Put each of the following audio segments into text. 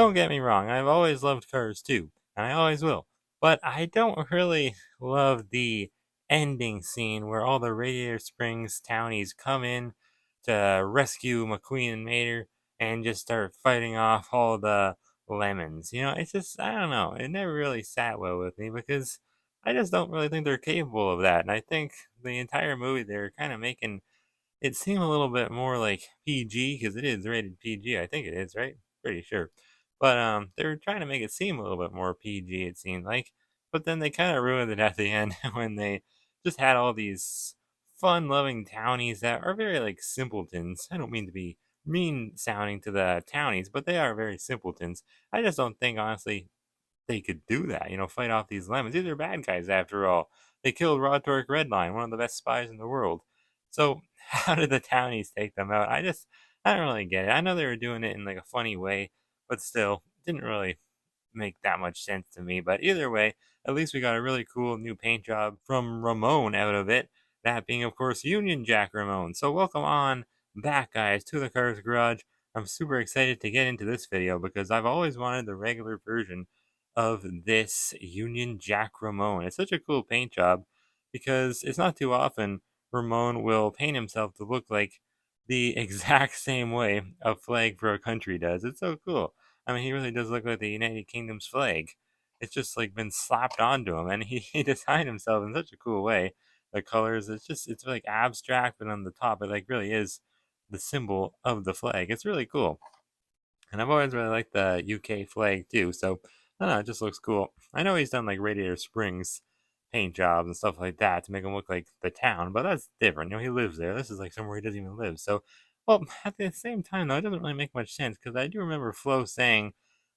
don't get me wrong, I've always loved Cars 2, and I always will. But I don't really love the ending scene where all the Radiator Springs townies come in to rescue McQueen and Mater and just start fighting off all the lemons. It's just, I don't know. It never really sat well with me because I just don't really think they're capable of that. And I think the entire movie they're kind of making it seem a little bit more like PG because it is rated PG. I think it is, right? Pretty sure. But they were trying to make it seem a little bit more PG. It seemed like, but then they kind of ruined it at the end when they just had all these fun-loving townies that are very like simpletons. I don't mean to be mean sounding to the townies, but they are very simpletons. I just don't think honestly they could do that, fight off these lemons. These are bad guys after all. They killed Roderick Redline, one of the best spies in the world. So how did the townies take them out? I don't really get it. I know they were doing it in like a funny way, but still, it didn't really make that much sense to me. But either way, at least we got a really cool new paint job from Ramone out of it. That being, of course, Union Jack Ramone. So welcome on back, guys, to the Cars Garage. I'm super excited to get into this video because I've always wanted the regular version of this Union Jack Ramone. It's such a cool paint job because it's not too often Ramone will paint himself to look like the exact same way a flag for a country does. It's so cool. I mean, he really does look like the United Kingdom's flag. It's just like been slapped onto him, and he designed himself in such a cool way. The colors, it's like abstract, but on the top, it like really is the symbol of the flag. It's really cool. And I've always really liked the UK flag too, so I don't know, it just looks cool. I know he's done like Radiator Springs paint jobs and stuff like that to make him look like the town, but that's different. He lives there. This is like somewhere he doesn't even live. So, well, at the same time, though, it doesn't really make much sense because I do remember Flo saying,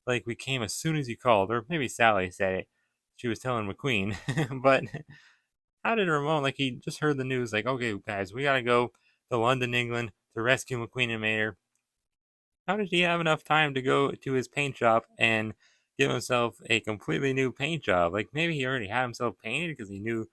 like, we came as soon as you called, or maybe Sally said it. She was telling McQueen, but how did Ramon, like, he just heard the news, like, okay, guys, we gotta go to London, England to rescue McQueen and Mater. How did he have enough time to go to his paint shop and give himself a completely new paint job? Like maybe he already had himself painted because he knew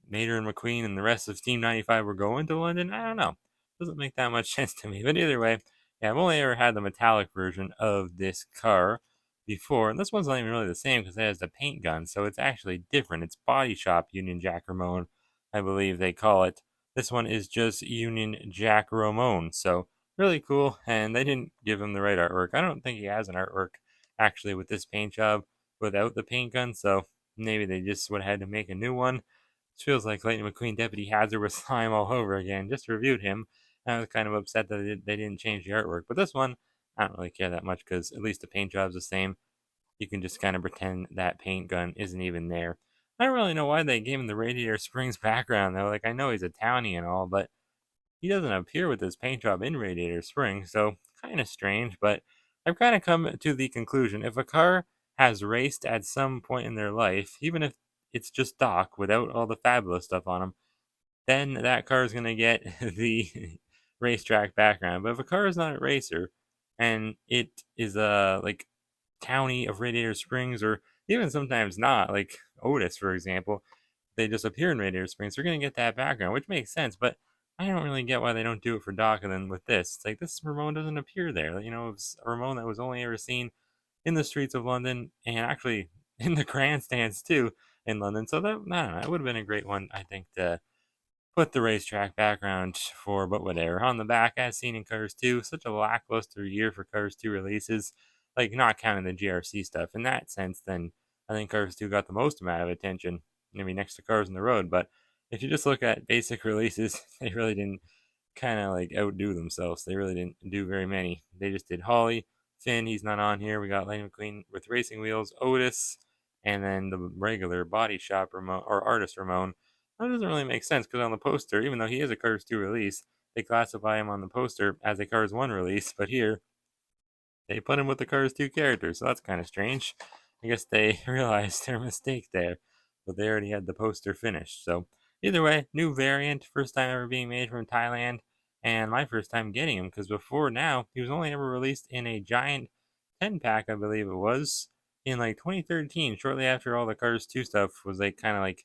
Mater and McQueen and the rest of Team 95 were going to London. I don't know. Doesn't make that much sense to me. But either way, yeah, I've only ever had the metallic version of this car before, and this one's not even really the same because it has the paint gun, so it's actually different. It's Body Shop Union Jack Ramone, I believe they call it. This one is just Union Jack Ramone, so really cool. And they didn't give him the right artwork. I don't think he has an artwork actually with this paint job without the paint gun, so maybe they just would have had to make a new one. This feels like Lightning McQueen Deputy Hazard with slime all over again. Just reviewed him. I was kind of upset that they didn't change the artwork. But this one, I don't really care that much because at least the paint job's the same. You can just kind of pretend that paint gun isn't even there. I don't really know why they gave him the Radiator Springs background though. Like I know he's a townie and all, but he doesn't appear with his paint job in Radiator Springs, so kind of strange. But I've kind of come to the conclusion if a car has raced at some point in their life, even if it's just stock without all the fabulous stuff on them, then that car is going to get the racetrack background. But if a car is not a racer and it is a like county of Radiator Springs, or even sometimes not, like Otis, for example, they just appear in Radiator Springs, they're going to get that background, which makes sense. But I don't really get why they don't do it for Doc. And then with this, it's like this Ramon doesn't appear there. It's a Ramon that was only ever seen in the streets of London and actually in the grandstands too in London. So that, I don't know, it would have been a great one, I think, to put the racetrack background for, but whatever. On the back, as seen in Cars 2, such a lackluster year for Cars 2 releases, like not counting the GRC stuff. In that sense, then I think Cars 2 got the most amount of attention, maybe next to Cars on the Road. But if you just look at basic releases, they really didn't kind of like outdo themselves. They really didn't do very many. They just did Holly, Finn, he's not on here. We got Lightning McQueen with Racing Wheels, Otis, and then the regular Body Shop Ramone, or Artist Ramone. That doesn't really make sense because on the poster, even though he is a Cars 2 release, they classify him on the poster as a Cars 1 release, but here they put him with the Cars 2 characters, so that's kind of strange. I guess they realized their mistake there, but they already had the poster finished. So either way, new variant, first time ever being made from Thailand, and my first time getting him because before now he was only ever released in a giant 10-pack, I believe it was, in like 2013, shortly after all the Cars 2 stuff was like kind of like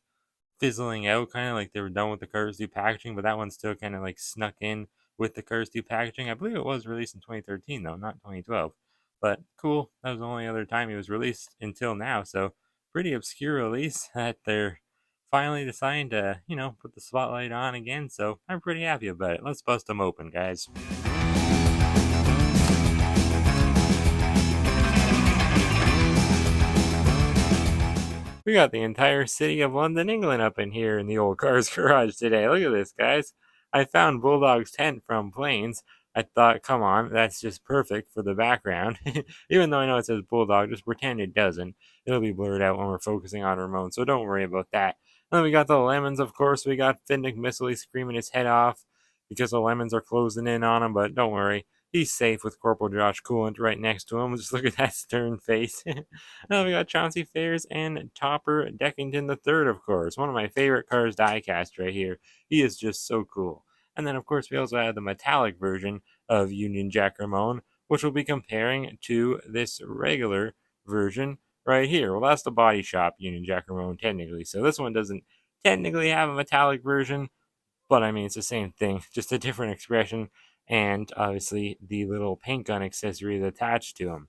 fizzling out, kind of like they were done with the Cars 2 packaging, but that one still kind of like snuck in with the Cars 2 packaging. I believe it was released in 2013 though, not 2012. But cool, that was the only other time he was released until now, so pretty obscure release that they're finally deciding to, put the spotlight on again, so I'm pretty happy about it. Let's bust them open, guys. We got the entire city of London, England up in here in the old car's garage today. Look at this, guys. I found Bulldog's tent from Planes. I thought, come on, that's just perfect for the background. Even though I know it says Bulldog, just pretend it doesn't. It'll be blurred out when we're focusing on Ramone, so don't worry about that. And then we got the lemons, of course. We got Finn McMissile screaming his head off because the lemons are closing in on him, but don't worry. He's safe with Corporal Josh Coolant right next to him. Just look at that stern face. Now we got Chauncey Fairs and Topper Deckington III, of course. One of my favorite cars diecast right here. He is just so cool. And then, of course, we also have the metallic version of Union Jack Ramone, which we'll be comparing to this regular version right here. Well, that's the body shop Union Jack Ramone, technically. So this one doesn't technically have a metallic version, but I mean, it's the same thing, just a different expression, and obviously the little paint gun accessory that's attached to him.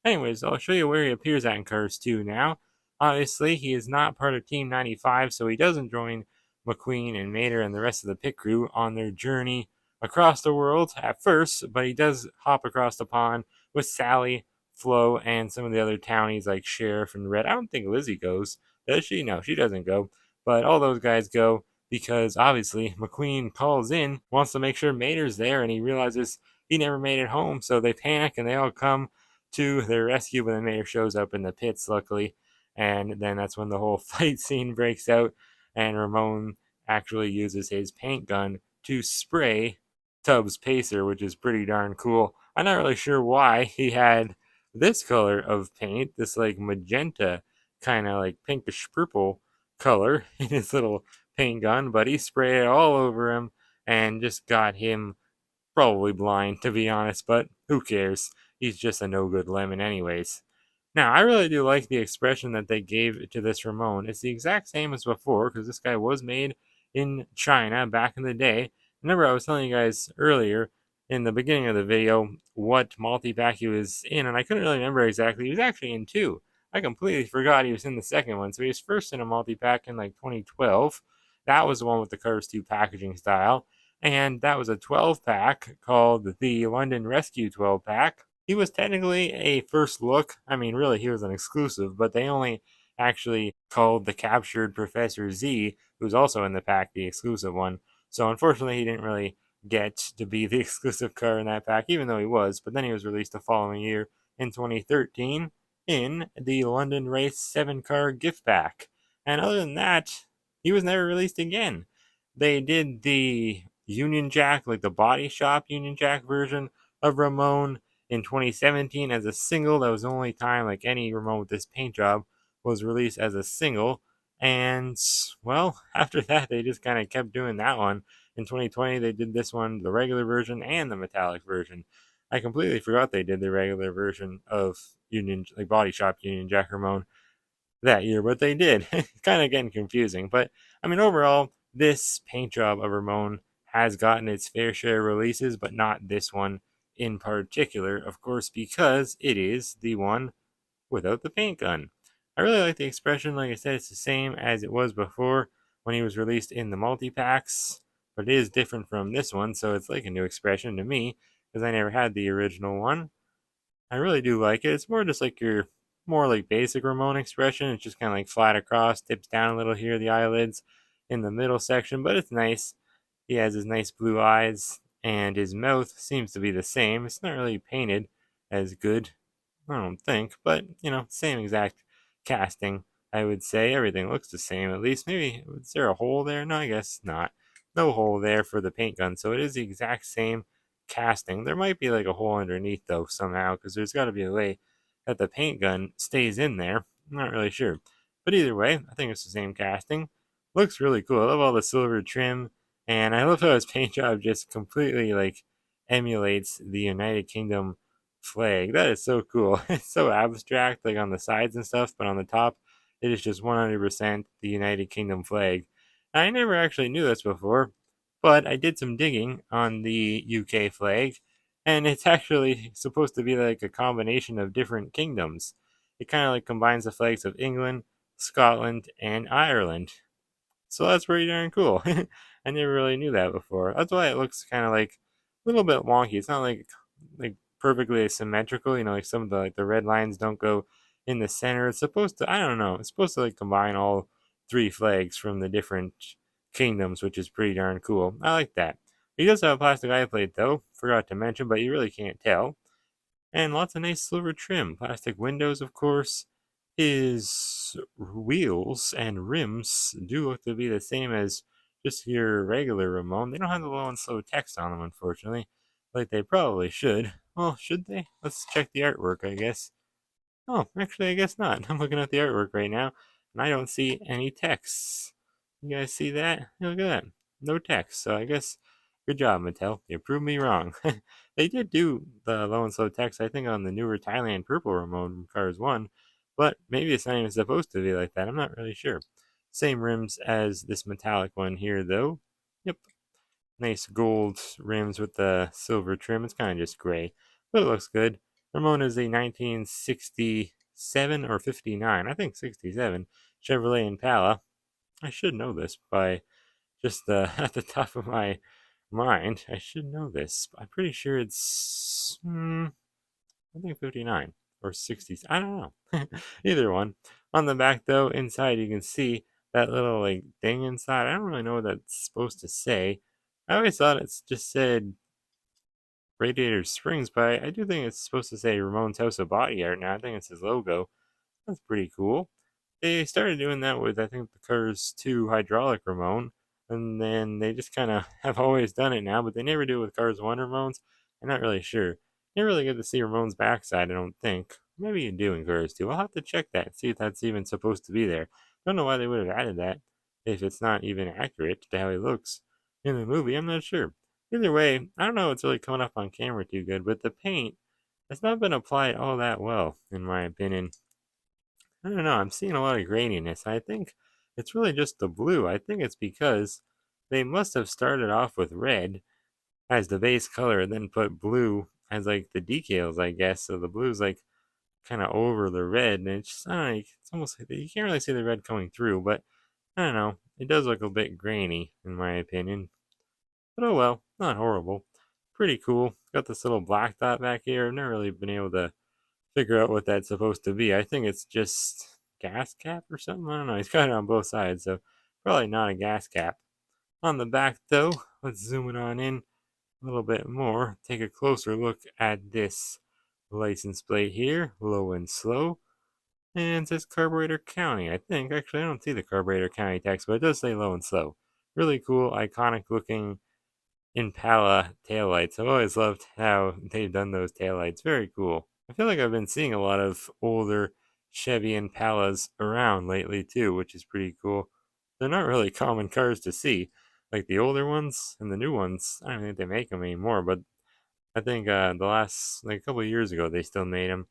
Anyways, I'll show you where he appears at in Cars 2 now. Obviously, he is not part of Team 95, so he doesn't join McQueen and Mater and the rest of the pit crew on their journey across the world at first, but he does hop across the pond with Sally, Flo, and some of the other townies like Sheriff and Red. I don't think Lizzie goes. Does she? No, she doesn't go. But all those guys go because obviously McQueen calls in, wants to make sure Mater's there, and he realizes he never made it home, so they panic and they all come to their rescue, but then Mater shows up in the pits, luckily, and then that's when the whole fight scene breaks out, and Ramone actually uses his paint gun to spray Tubbs Pacer, which is pretty darn cool. I'm not really sure why he had this color of paint, this like magenta, kind of like pinkish purple color in his little paint gun, but he sprayed it all over him and just got him probably blind, to be honest, but who cares? He's just a no good lemon, anyways. Now, I really do like the expression that they gave to this Ramone. It's the exact same as before, because this guy was made in China back in the day. Remember, I was telling you guys earlier in the beginning of the video what multi-pack he was in, and I couldn't really remember exactly. He was actually in two. I completely forgot he was in the second one. So he was first in a multi-pack in like 2012. That was the one with the Cars 2 packaging style. And that was a 12 pack called the London Rescue 12 pack. He was technically a first look. I mean, really, he was an exclusive, but they only actually called the captured Professor Z, who's also in the pack, the exclusive one. So unfortunately, he didn't really get to be the exclusive car in that pack, even though he was. But then he was released the following year in 2013 in the London Race 7 car gift pack. And other than that, he was never released again. They did the Union Jack, like the body shop Union Jack version of Ramone in 2017 as a single. That was the only time like any Ramone with this paint job was released as a single. And well, after that, they just kind of kept doing that one. In 2020, they did this one, the regular version and the metallic version. I completely forgot they did the regular version of Union, like Body Shop Union Jack Ramone that year, but they did. It's kind of getting confusing. But I mean, overall, this paint job of Ramone has gotten its fair share of releases, but not this one in particular, of course, because it is the one without the paint gun. I really like the expression. Like I said, it's the same as it was before when he was released in the multi-packs, but it is different from this one, so it's like a new expression to me because I never had the original one. I really do like it. It's more just like your more like basic Ramon expression. It's just kind of like flat across, tips down a little here, the eyelids in the middle section, but it's nice. He has his nice blue eyes, and his mouth seems to be the same. It's not really painted as good, I don't think, but same exact casting. I would say everything looks the same at least. Maybe is there a hole there? No, I guess not. No hole there for the paint gun, so it is the exact same casting. There might be like a hole underneath though somehow, because there's got to be a way that the paint gun stays in there. I'm not really sure, but either way, I think it's the same casting. Looks really cool. I love all the silver trim, and I love how his paint job just completely like emulates the United Kingdom flag. That is so cool. It's so abstract, like on the sides and stuff, but on the top, it is just 100% the United Kingdom flag. I never actually knew this before, but I did some digging on the UK flag, And it's actually supposed to be like a combination of different kingdoms. It kind of like combines the flags of England, Scotland, and Ireland. So that's pretty darn cool. I never really knew that before. That's why it looks kind of like a little bit wonky. It's not like perfectly symmetrical. Like some of the red lines don't go in the center. It's supposed to. I don't know. It's supposed to like combine all three flags from the different kingdoms, which is pretty darn cool. I like that. He does have a plastic eye plate though. Forgot to mention, but you really can't tell. And lots of nice silver trim. Plastic windows, of course. His wheels and rims do look to be the same as just your regular Ramone. They don't have the low and slow text on them, unfortunately, like they probably should. Well, should they? Let's check the artwork, I guess. Oh, actually, I guess not. I'm looking at the artwork right now, and I don't see any text. You guys see that? Hey, look at that. No text. So I guess good job, Mattel. You proved me wrong. They did do the low and slow text, I think, on the newer Thailand Purple Remote from Cars 1, but maybe it's not even supposed to be like that. I'm not really sure. Same rims as this metallic one here, though. Yep. Nice gold rims with the silver trim. It's kind of just gray, but it looks good. Ramone is a 1967 or 59, I think 67, Chevrolet Impala. I should know this by just at the top of my mind. I should know this. I'm pretty sure it's, I think 59 or 60. I don't know. Either one. On the back, though, inside you can see that little like thing inside. I don't really know what that's supposed to say. I always thought it just said Radiator Springs, but I do think it's supposed to say Ramone's House of Body Art now. I think it's his logo. That's pretty cool. They started doing that with, I think, the Cars 2 hydraulic Ramone, and then they just kind of have always done it now, but they never do it with Cars 1 Ramones. I'm not really sure. You never really get to see Ramone's backside, I don't think. Maybe you do in Cars 2. I'll have to check that, see if that's even supposed to be there. Don't know why they would have added that if it's not even accurate to how he looks in the movie. I'm not sure. Either way, I don't know what's really coming up on camera too good, but the paint has not been applied all that well, in my opinion. I don't know. I'm seeing a lot of graininess. I think it's really just the blue. I think it's because they must have started off with red as the base color and then put blue as like the decals, I guess. So the blue's like kind of over the red, and it's just, I don't know, it's almost like you can't really see the red coming through, but I don't know. It does look a bit grainy, in my opinion. But oh well, not horrible. Pretty cool. Got this little black dot back here. I've never really been able to figure out what that's supposed to be. I think it's just gas cap or something. I don't know. He's got it on both sides, so probably not a gas cap. On the back, though, let's zoom it on in a little bit more. Take a closer look at this license plate here, low and slow. And it says Carburetor County, I think. Actually, I don't see the Carburetor County text, but it does say low and slow. Really cool, iconic looking Impala taillights. I've always loved how they've done those taillights. Very cool. I feel like I've been seeing a lot of older Chevy Impalas around lately too, which is pretty cool. They're not really common cars to see, like the older ones and the new ones. I don't think they make them anymore, but I think the last like a couple of years ago they still made them,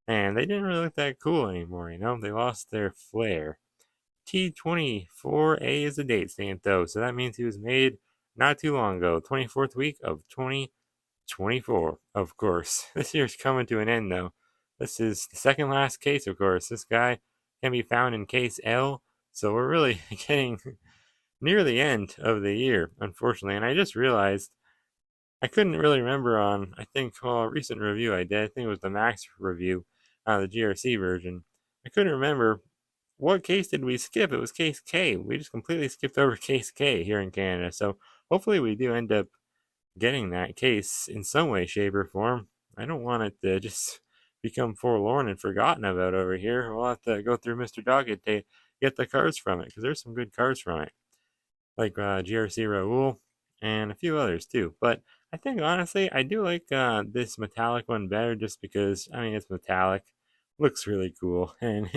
and they didn't really look that cool anymore. They lost their flair. T24A is the date stamp though, so that means he was made not too long ago, 24th week of 2024, of course. This year's coming to an end though. This is the second last case, of course. This guy can be found in case L, so we're really getting near the end of the year, unfortunately. And I just realized I couldn't really remember on, I think, a recent review I did. I think it was the Max review, the GRC version. I couldn't remember what case did we skip. It was case K. We just completely skipped over case K here in Canada. So hopefully we do end up getting that case in some way, shape, or form. I don't want it to just become forlorn and forgotten about over here. We'll have to go through Mr. Doggett to get the cards from it because there's some good cards from it, like GRC Raoul and a few others too. But I think honestly, I do like this metallic one better just because, I mean, it's metallic, looks really cool, and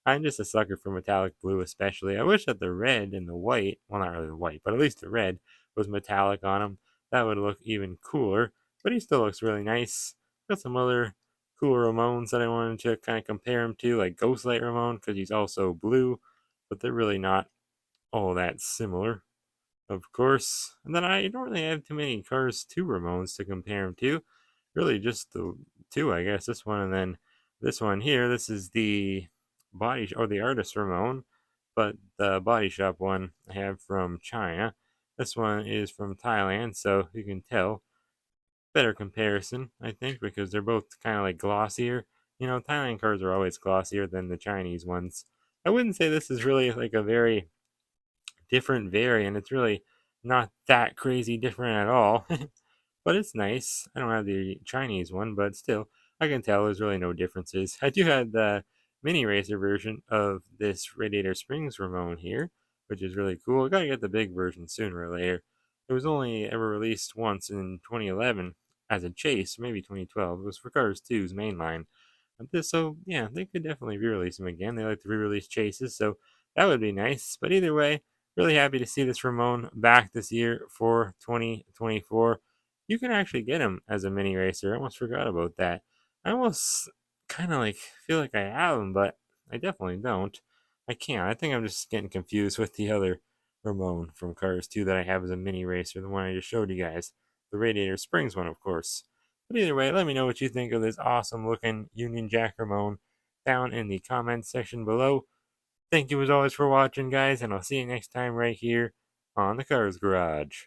I'm just a sucker for metallic blue especially. I wish that the red and the white, well, not really the white, but at least the red was metallic on him. That would look even cooler, but he still looks really nice. Got some other cool Ramones that I wanted to kind of compare him to, like Ghostlight Ramone, because he's also blue, but they're really not all that similar, of course. And then I don't really have too many Cars 2 Ramones to compare him to. really just the two, I guess. This one and then this one here. This is the body or the artist Ramone, but the body shop one I have from China. This one is from Thailand, so you can tell better comparison, I think, because they're both kind of like glossier. You know, Thailand cars are always glossier than the Chinese ones. I wouldn't say this is really like a very different variant. It's really not that crazy different at all. But it's nice. I don't have the Chinese one, but still, I can tell there's really no differences. I do have the mini racer version of this Radiator Springs Ramone here, which is really cool. I gotta get the big version sooner or later. It was only ever released once in 2011 as a chase, maybe 2012. It was for Cars 2's mainline. So yeah, they could definitely re-release them again. They like to re-release chases, so that would be nice. But either way, really happy to see this Ramone back this year for 2024. You can actually get him as a mini racer. I almost forgot about that. I almost kind of like feel like I have him, but I definitely don't. I can't. I think I'm just getting confused with the other Ramone from Cars 2 that I have as a mini racer, the one I just showed you guys. The Radiator Springs one, of course. But either way, let me know what you think of this awesome looking Union Jack Ramone down in the comments section below. Thank you as always for watching, guys, and I'll see you next time right here on the Cars Garage.